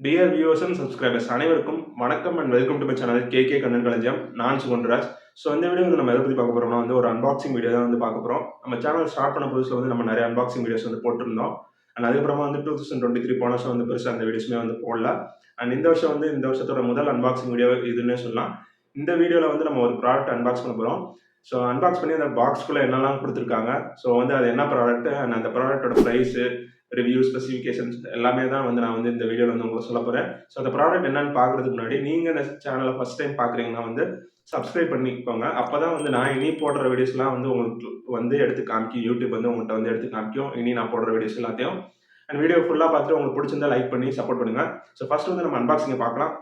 Dear viewers and subscribers அனைவருக்கும் வணக்கம் and welcome to my channel KK Kannan Kalanjiyam. நான் சுகுண்டராஜ். So இந்த வீடியோ வந்து நம்ம எதை பற்றி பார்க்க போகிறோம்னா வந்து ஒரு அன்பாக்சிங் வீடியோ தான் வந்து பார்க்க போகிறோம். நம்ம சேனல் ஸ்டார்ட் பண்ண புதுசில் வந்து நம்ம நிறைய அன்பாக்சிங் வீடியோஸ் வந்து போட்டிருந்தோம். அண்ட் அதுக்கப்புறமா வந்து 2023 போன வருஷம் வந்து பெருசாக அந்த வீடியோஸுமே வந்து போடல. அண்ட் இந்த வருஷத்தோட முதல் அன்பாக்சிங் வீடியோ இதுன்னே சொல்லலாம். இந்த வீடியோவில் வந்து நம்ம ஒரு ப்ராடக்ட் அன்பாக்ஸ் பண்ண போகிறோம். ஸோ அன்பாக்ஸ் பண்ணி அந்த பாக்ஸ்குள்ளே என்னெல்லாம் கொடுத்துருக்காங்க, ஸோ வந்து அது என்ன ப்ராடக்ட் அண்ட் அந்த ப்ராடக்ட்டோட ப்ரைஸு, ரிவ்யூ, ஸ்பெசிஃபிகேஷன்ஸ் எல்லாமே தான் வந்து நான் வந்து இந்த வீடியோவில் வந்து உங்களுக்கு சொல்ல போகிறேன். ஸோ அந்த ப்ராடக்ட் என்னன்னு பார்க்குறதுக்கு முன்னாடி நீங்கள் இந்த சேனலை ஃபஸ்ட் டைம் பார்க்குறீங்கன்னா வந்து சப்ஸ்கிரைப் பண்ணிக்கோங்க. அப்போ தான் வந்து நான் இனி போடுற வீடியோஸ்லாம் வந்து உங்களுக்கு வந்து எடுத்து காமிக்கும். யூடியூப் வந்து உங்கள்கிட்ட வந்து எடுத்து காமிக்கும் இனி நான் போடுற வீடியோஸ் எல்லாத்தையும். அண்ட் வீடியோ ஃபுல்லாக பார்த்துட்டு உங்களுக்கு பிடிச்சிருந்தா லைக் பண்ணி சப்போர்ட் பண்ணுங்கள். ஸோ ஃபஸ்ட் வந்து நம்ம அன்பாக்சிங்கை பார்க்கலாம்.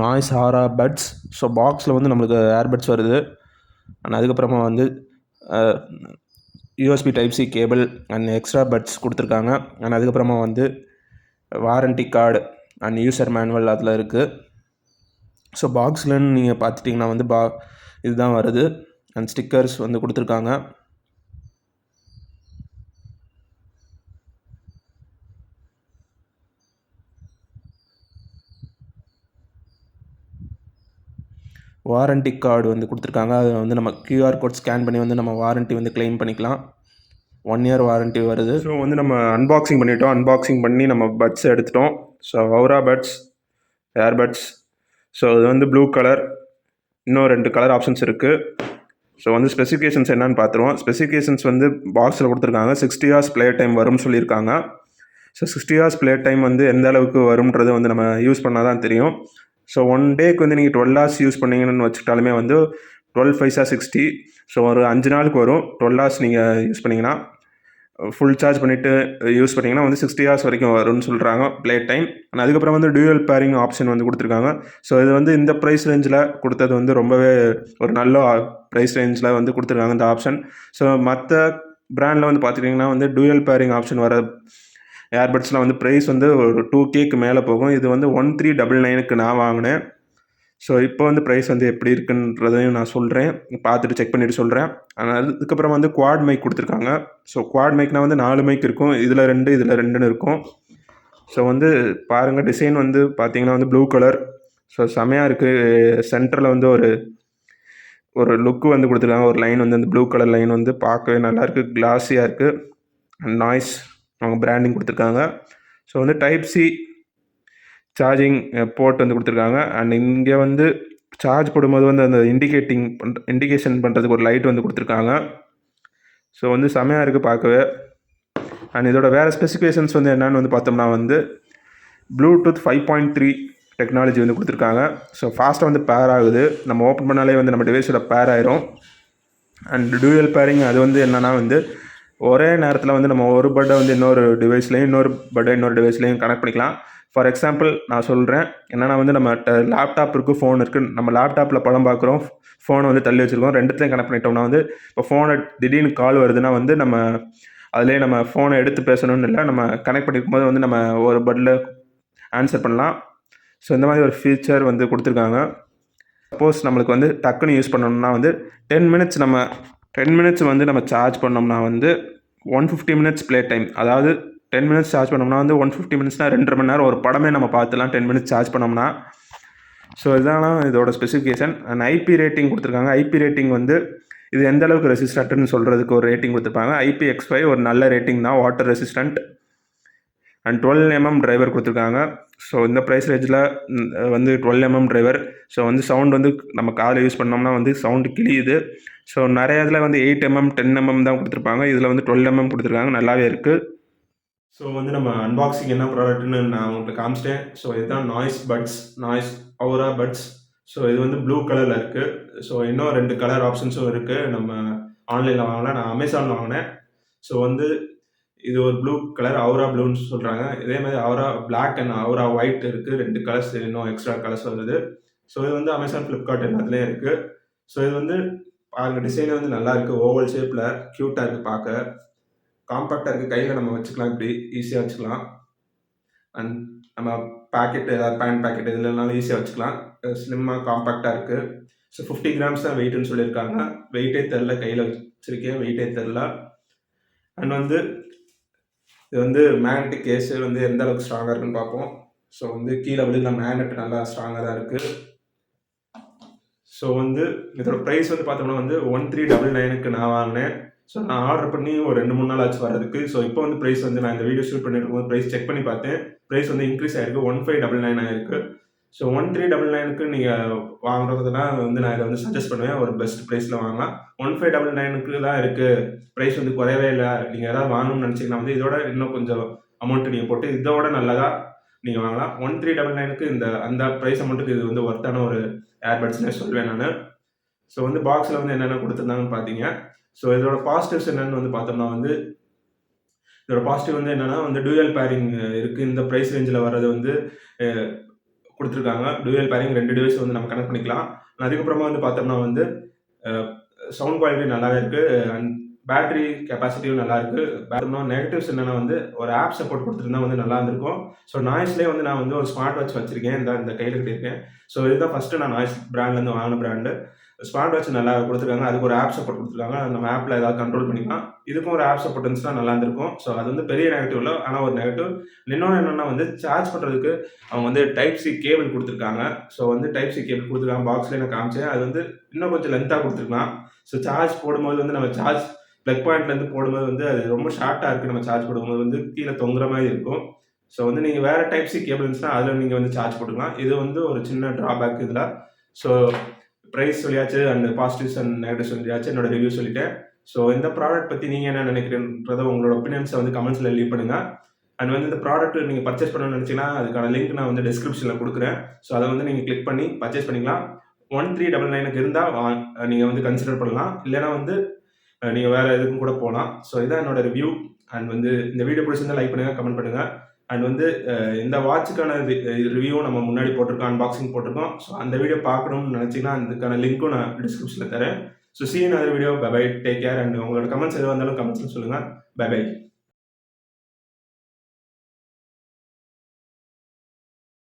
நாய்ஸ் ஹாரா பட்ஸ். ஸோ பாக்ஸில் வந்து நம்மளுக்கு ஏர்பட்ஸ் வருது. அண்ட் அதுக்கப்புறமா வந்து USB type C cable and extra buds கொடுத்துருக்காங்க. அண்ட் அதுக்கப்புறமா வந்து warranty card and user manual அதில் இருக்குது. ஸோ பாக்ஸ்லன்னு நீங்கள் பார்த்துட்டிங்கன்னா வந்து இதுதான் வருது. அண்ட் ஸ்டிக்கர்ஸ் வந்து கொடுத்துருக்காங்க. வாரண்டி கார்டு வந்து கொடுத்துருக்காங்க. அதை வந்து நம்ம கியூஆர் கோட் ஸ்கேன் பண்ணி வந்து நம்ம வாரண்ட்டி வந்து கிளைம் பண்ணிக்கலாம். 1 இயர் வாரண்ட்டி வருது. ஸோ வந்து நம்ம அன்பாக்சிங் பண்ணிட்டோம். அன்பாக்சிங் பண்ணி நம்ம பட்ஸ் எடுத்துட்டோம். ஸோ ஹவுரா பட்ஸ், ஏர்பட்ஸ். ஸோ இது வந்து ப்ளூ கலர், இன்னும் 2 கலர் ஆப்ஷன்ஸ் இருக்குது. ஸோ வந்து ஸ்பெசிஃபிகேஷன்ஸ் என்னன்னு பார்த்துருவோம். ஸ்பெசிஃபிகேஷன்ஸ் வந்து பாக்ஸில் கொடுத்துருக்காங்க. 60 hours ப்ளே டைம் வரும்னு சொல்லியிருக்காங்க. ஸோ 60 hours ப்ளே டைம் வந்து எந்த அளவுக்கு வரும்ன்றது வந்து நம்ம யூஸ் பண்ணால் தான் தெரியும். ஸோ 1 டேக்கு வந்து நீங்கள் 12 hours யூஸ் பண்ணிங்கன்னு வச்சுக்கிட்டாலுமே வந்து 12 5 60. ஸோ ஒரு 5 நாளுக்கு வரும். 12 hours நீங்கள் யூஸ் பண்ணிங்கன்னா, ஃபுல் சார்ஜ் பண்ணிவிட்டு யூஸ் பண்ணிங்கன்னா வந்து 60 hours வரைக்கும் வரும்னு சொல்கிறாங்க ப்ளே டைம். அண்ட் அதுக்கப்புறம் வந்து டியூயல் பேரிங் ஆப்ஷன் வந்து கொடுத்துருக்காங்க. ஸோ இது வந்து இந்த ப்ரைஸ் ரேஞ்சில் கொடுத்தது வந்து ரொம்பவே ஒரு நல்ல ப்ரைஸ் ரேஞ்சில் வந்து கொடுத்துருக்காங்க இந்த ஆப்ஷன். ஸோ மற்ற பிராண்டில் வந்து பார்த்துட்டிங்கன்னா வந்து டியூயல் பேரிங் ஆப்ஷன் வர ஏர்பட்ஸ்லாம் வந்து ப்ரைஸ் வந்து ஒரு 2Kக்கு மேலே போகும். இது வந்து 1399க்கு நான் வாங்கினேன். ஸோ இப்போ வந்து ப்ரைஸ் வந்து எப்படி இருக்குன்றதையும் நான் சொல்கிறேன், பார்த்துட்டு செக் பண்ணிவிட்டு சொல்கிறேன். அதுக்கப்புறம் வந்து குவாட் மைக் கொடுத்துருக்காங்க. ஸோ குவாட் மைக்னால் வந்து 4 மைக் இருக்கும். இதில் 2 இதில் 2ன்னு இருக்கும். ஸோ வந்து பாருங்கள், டிசைன் வந்து பார்த்திங்கன்னா வந்து ப்ளூ கலர். ஸோ செமையாக இருக்குது. சென்டரில் வந்து ஒரு லுக்கு வந்து கொடுத்துருக்காங்க. ஒரு லைன் வந்து அந்த ப்ளூ கலர் லைன் வந்து பார்க்கவே நல்லாயிருக்கு, கிளாஸியாக இருக்குது. அண்ட் நாய்ஸ் அவங்க பிராண்டிங் கொடுத்துருக்காங்க. ஸோ வந்து டைப் சி சார்ஜிங் போர்ட் வந்து கொடுத்துருக்காங்க. அண்ட் இங்கே வந்து சார்ஜ் போடும்போது வந்து அந்த இண்டிகேஷன் பண்ணுறதுக்கு ஒரு லைட் வந்து கொடுத்துருக்காங்க. ஸோ வந்து செமையாக இருக்குது பார்க்கவே. அண்ட் இதோட வேறு ஸ்பெசிஃபிகேஷன்ஸ் வந்து என்னென்னு வந்து பார்த்தோம்னா வந்து ப்ளூடூத் 5.3 டெக்னாலஜி வந்து கொடுத்துருக்காங்க. ஸோ ஃபாஸ்ட்டாக வந்து பேர் ஆகுது. நம்ம ஓப்பன் பண்ணாலே வந்து நம்ம டிவைஸோட பேர் ஆயிரும். அண்ட் டியூயல் பேரிங் அது வந்து என்னென்னா வந்து ஒரே நேரத்தில் வந்து நம்ம ஒரு பட்டை வந்து இன்னொரு டிவைஸ்லையும் இன்னொரு டிவைஸ்லையும் கனெக்ட் பண்ணிக்கலாம். ஃபார் எக்ஸாம்பிள் நான் சொல்கிறேன். என்னென்னா வந்து நம்ம லேப்டாப் இருக்குது, ஃபோன் இருக்குது. நம்ம லேப்டாப்பில் படம் பார்க்குறோம், ஃபோனை வந்து தள்ளி வச்சுருக்கோம். 2த்தையும் கனெக்ட் பண்ணிட்டோம்னா வந்து இப்போ ஃபோனை திடீர்னு கால் வருதுன்னா வந்து நம்ம அதிலே நம்ம ஃபோனை எடுத்து பேசணும்னு இல்லை, நம்ம கனெக்ட் பண்ணியிருக்கும் போது வந்து நம்ம ஒரு பட்டில் ஆன்சர் பண்ணலாம். ஸோ இந்த மாதிரி ஒரு ஃபீச்சர் வந்து கொடுத்துருக்காங்க. சப்போஸ் நம்மளுக்கு வந்து டக்குன்னு யூஸ் பண்ணணும்னா வந்து 10 மினிட்ஸ் வந்து நம்ம சார்ஜ் பண்ணோம்னா வந்து 150 minutes ப்ளே டைம். அதாவது 10 minutes சார்ஜ் பண்ணோம்னா வந்து 150 minutesனால் 2.5 மணி நேரம் ஒரு படமே நம்ம பார்த்துலாம் 10 minutes சார்ஜ் பண்ணோம்னா. ஸோ இதுதான் இதோட ஸ்பெசிஃபிகேஷன். அண்ட் ஐபி ரேட்டிங் கொடுத்துருக்காங்க. ஐபி ரேட்டிங் வந்து இது எந்த அளவுக்கு ரெசிஸ்டன்ட்னு சொல்கிறதுக்கு ஒரு ரேட்டிங் கொடுத்துருப்பாங்க. IPX5 ஒரு நல்ல ரேட்டிங் தான், water resistant. And 12mm driver கொடுத்துருக்காங்க. ஸோ இந்த ப்ரைஸ் ரேஞ்சில் வந்து 12mm டிரைவர். ஸோ வந்து சவுண்ட் வந்து நம்ம காதில் யூஸ் பண்ணோம்னா வந்து சவுண்டு கிளியுது. ஸோ நிறைய இதில் வந்து 8mm 10mm தான் கொடுத்துருப்பாங்க. இதில் வந்து 12mm கொடுத்துருக்காங்க. நல்லாவே இருக்குது. ஸோ வந்து நம்ம அன்பாக்சிங் என்ன ப்ராடக்ட்னு நான் உங்களுக்கு காமிச்சிட்டேன். ஸோ இதுதான் நாய்ஸ் ஔரா பட்ஸ். ஸோ இது வந்து ப்ளூ கலரில் இருக்குது. ஸோ இன்னும் 2 கலர் ஆப்ஷன்ஸும் இருக்குது. நம்ம ஆன்லைனில் வாங்கலாம். நான் அமேசானில் வாங்கினேன். ஸோ வந்து இது ஒரு ப்ளூ கலர் ஔரா ப்ளூன்னு சொல்கிறாங்க. இதே மாதிரி ஔரா பிளாக் அண்ட் ஔரா ஒயிட் இருக்குது. 2 கலர்ஸ் இன்னும் எக்ஸ்ட்ரா கலர்ஸ் வருது. ஸோ இது வந்து அமேசான், ஃப்ளிப்கார்ட் எல்லாத்துலேயும் இருக்குது. ஸோ இது வந்து பாருங்க, டிசைனே வந்து நல்லா இருக்குது. ஓவல் ஷேப்பில் க்யூட்டாக இருக்குது பார்க்க. காம்பேக்டாக இருக்குது. கையில் நம்ம வச்சுக்கலாம், இப்படி ஈஸியாக வச்சுக்கலாம். அண்ட் நம்ம பாக்கெட் ஏதாவது பேண்ட் பாக்கெட் இதுலனாலும் ஈஸியாக வச்சுக்கலாம். ஸ்லிம்மாக காம்பேக்டாக இருக்குது. ஸோ 50 கிராம்ஸ் தான் வெயிட்னு சொல்லியிருக்காங்க. வெயிட்டே தெரில, கையில் வச்சுருக்கேன், வெயிட்டே தெரில. அண்ட் வந்து இது வந்து மேக்னெட்டிக் கேஸ் வந்து எந்த அளவுக்கு ஸ்ட்ராங்காக இருக்குன்னு பார்ப்போம். ஸோ வந்து கீழே விழுந்த மேக்னெட் நல்லா ஸ்ட்ராங்காக தான் இருக்குது. ஸோ வந்து இதோட ப்ரைஸ் வந்து பார்த்தோம்னா வந்து 1399க்கு நான் வாங்கினேன். ஸோ நான் ஆர்டர் பண்ணி ஒரு 2-3 நாள் ஆச்சு வரதுக்கு. ஸோ இப்போ வந்து ப்ரைஸ் வந்து நான் இந்த வீடியோ ஷூட் பண்ணிட்டு இருக்கும்போது ப்ரைஸ் செக் பண்ணி பார்த்தேன். ப்ரைஸ் வந்து இன்க்ரீஸ் ஆயிருக்கு. 1599 ஆயிருக்கு. ஸோ 1399க்கு நீங்கள் வாங்குறதுனா வந்து நான் இதை வந்து சஜஸ்ட் பண்ணுவேன். ஒரு பெஸ்ட் ப்ரைஸில் வாங்கலாம். 1599க்கு தான் இருக்குது. ப்ரைஸ் வந்து குறையவே இல்லை. நீங்கள் ஏதாவது வாங்கணும்னு நினச்சிங்கன்னா வந்து இதோட இன்னும் கொஞ்சம் அமௌண்ட்டு நீங்கள் போட்டு இதோட நல்லதாக நீங்கள் வாங்கலாம். 1399க்கு அந்த ப்ரைஸ் அமௌண்ட்டுக்கு இது வந்து ஒர்த்தான ஒரு ஏர்பட்ஸ்னே சொல்வேன் நான். ஸோ வந்து பாக்ஸில் வந்து என்னென்ன கொடுத்துருந்தாங்கன்னு பார்த்தீங்க. ஸோ இதோட பாசிட்டிவ்ஸ் என்னென்னு வந்து பார்த்தோம்னா வந்து இதோட பாசிட்டிவ் வந்து என்னென்னா வந்து டூயல் பேரிங் இருக்குது. இந்த ப்ரைஸ் ரேஞ்சில் வர்றது வந்து கொடுத்துருக்காங்க. டூயல் பேரிங் 2 டிவைஸ் வந்து நம்ம கனெக்ட் பண்ணிக்கலாம். அதுக்கப்புறமா வந்து பார்த்தோம்னா வந்து சவுண்ட் குவாலிட்டி நல்லாவே இருக்குது. அண்ட் பேட்டரி கெப்பாசிட்டியும் நல்லா இருக்குது. நெகட்டிவ்ஸ் என்னென்னா வந்து ஒரு ஆப் சப்போர்ட் கொடுத்துருந்தா வந்து நல்லா இருந்திருக்கும். ஸோ நாய்ஸ்லேயே வந்து நான் வந்து ஒரு ஸ்மார்ட் வாட்ச் வச்சிருக்கேன். இந்த கையில் கட்டியிருக்கேன். ஸோ இதுதான் ஃபஸ்ட்டு நான் நாய்ஸ் பிராண்ட்லேருந்து வாங்கின பிராண்டு. ஸ்மார்ட் வாட்ச் நல்லா கொடுத்துருக்காங்க. அதுக்கு ஒரு ஆப் சப்போர்ட் கொடுத்துருக்காங்க. நம்ம ஆப்பில் ஏதாவது கண்ட்ரோல் பண்ணிக்கலாம். இதுக்கும் ஒரு ஆப் சப்போர்ட் இருந்துச்சுன்னா நல்லா இருந்திருக்கும். ஸோ அது வந்து பெரிய நெகட்டிவ் இல்லை, ஆனால் ஒரு நெகட்டிவ். இன்னொன்று என்னென்னா வந்து சார்ஜ் பண்ணுறதுக்கு அவங்க வந்து டைப் சி கேபிள் கொடுத்துருக்காங்க. ஸோ வந்து டைப் சி கேபிள் கொடுத்துருக்காங்க. பாக்ஸ்லேயே நான் காமிச்சேன். அது வந்து இன்னும் கொஞ்சம் லென்த்தாக கொடுத்துருக்கலாம். ஸோ சார்ஜ் போடும்போது வந்து நம்ம சார்ஜ் ப்ளக் பாயிண்ட்லேருந்து போடும்போது வந்து அது ரொம்ப ஷார்ட்டாக இருக்குது. நம்ம சார்ஜ் போடும்போது வந்து கீழே தொங்குற மாதிரி இருக்கும். ஸோ வந்து நீங்கள் வேறு டைப் சி கேபிள் இருந்துச்சுன்னா அதில் நீங்கள் வந்து சார்ஜ் போட்டுக்கலாம். இது வந்து ஒரு சின்ன ட்ராபேக் இதில். ஸோ ப்ரைஸ் சொல்லியாச்சு, அண்ட் பாசிட்டிவ்ஸ் அண்ட் நெகட்டிவ்ஸ் சொல்லியாச்சு, என்னோட ரிவ்யூ சொல்லிட்டேன். ஸோ இந்த ப்ராடக்ட் பற்றி நீங்கள் என்ன நினைக்கிறீன்றதை உங்களோட ஒப்பீனியன்ஸை வந்து கமெண்ட்ஸில் லீவ் பண்ணுங்கள். அண்ட் வந்து இந்த ப்ராடக்ட் நீங்கள் பர்ச்சேஸ் பண்ணணும்னு நினச்சிங்கன்னா அதுக்கான லிங்க் நான் வந்து டிஸ்கிரிப்ஷனில் கொடுக்குறேன். ஸோ அதை வந்து நீங்கள் கிளிக் பண்ணி பர்ச்சேஸ் பண்ணிக்கலாம். 1399க்கு இருந்தால் நீங்கள் வந்து கன்சிடர் பண்ணலாம். இல்லைனா வந்து நீங்கள் வேறு எதுக்கும் கூட போகலாம். ஸோ இதான் என்னோட ரிவ்யூ. அண்ட் வந்து இந்த வீடியோ பிடிச்சிருந்தா லைக் பண்ணுங்கள், கமெண்ட் பண்ணுங்கள். அண்ட் வந்து இந்த வாட்சுக்கான ரிவ்யூ நம்ம முன்னாடி போட்டிருக்கோம், அன்பாக்சிங் போட்டிருக்கோம். ஸோ அந்த வீடியோ பார்க்கணும்னு நினச்சிங்கன்னா அதுக்கான லிங்க்கும் நான் டிஸ்கிரிப்ஷனில் தரேன். So see you in another video. Bye bye. Take care. And உங்களோட கமெண்ட்ஸ் எதுவாக இருந்தாலும் கமெண்ட்ஸில் சொல்லுங்கள். Bye by.